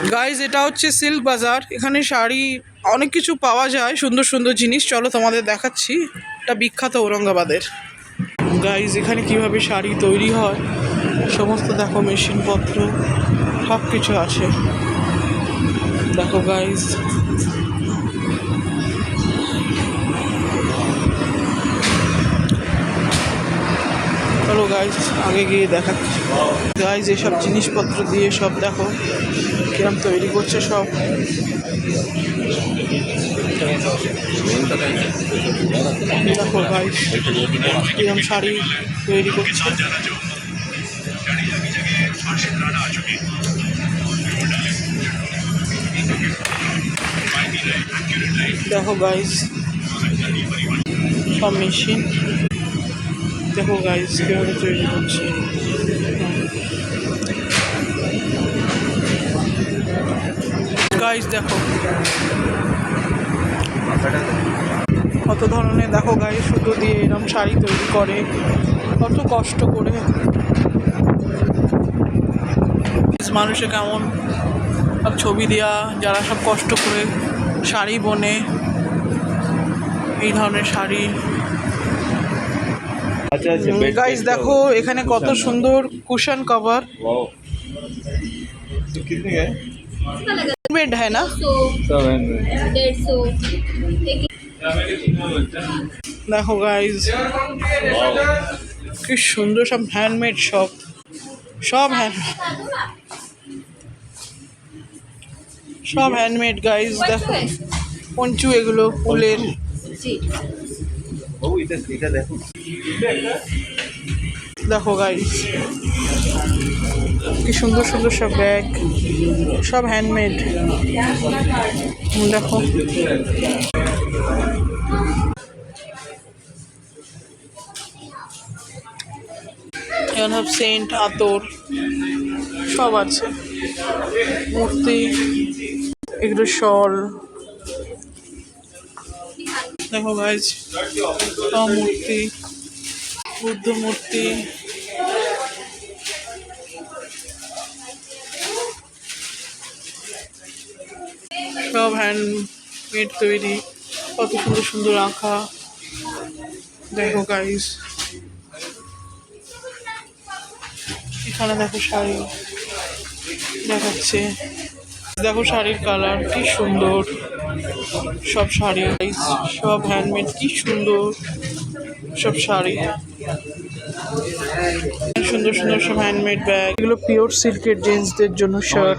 Guys এটা হচ্ছে silk বাজার। এখানে শাড়ি অনেক কিছু পাওয়া যায়, সুন্দর সুন্দর জিনিস। চলো তোমাদের দেখাচ্ছি। এটা বিখ্যাত ঔরঙ্গাবাদের। গাইজ এখানে কিভাবে শাড়ি তৈরি হয় সমস্ত দেখো, মেশিনপত্র সব কিছু আছে। দেখো গাইজ, চলো গাইজ আগে গিয়ে দেখাচ্ছি। গাইজ এসব জিনিসপত্র দিয়ে সব দেখো কিরম তৈরি করছে সব। দেখো গাইজ কিরম শাড়ি তৈরি করছে। দেখো গাইজ সব মেশিন। দেখো গাইজ কিভাবে তৈরি করছে। গাইজ দেখো কত ধরনের, দেখো গাইজ সুতো দিয়ে এরকম শাড়ি তৈরি করে, কত কষ্ট করে। মানুষে কেমন সব ছবি দেওয়া, যারা সব কষ্ট করে শাড়ি বোনে, এই ধরনের শাড়ি। গাইজ দেখো এখানে কত সুন্দর কুশন কভার। हैंडमेड है ना? देखो गाइज কি সুন্দর, সব হ্যান্ডমেড, সব হ্যান্ডমেড গাইজ। দেখো পঞ্চু, এগুলো ফুলের। দেখো গাইজ কি সুন্দর সুন্দর সব ব্যাগ, সব হ্যান্ডমেড। দেখো এখন সব সেন্ট, আতর সব আছে। মূর্তি, এগুলো শল। দেখো গাইজ সব মূর্তি, বুদ্ধ মূর্তি। সব হ্যান্ডমেড তৈরি, কত সুন্দর সুন্দর আঁকা। দেখো গাইজ এখানে দেখো শাড়ি দেখাচ্ছে। দেখো শাড়ির কালার কি সুন্দর, সব শাড়ি সব হ্যান্ডমেড, কি সুন্দর সব শাড়ি। সুন্দর সুন্দর সব হ্যান্ডমেড ব্যাগ, এগুলো পিওর সিল্কের জেন্টসদের জন্য শার্ট।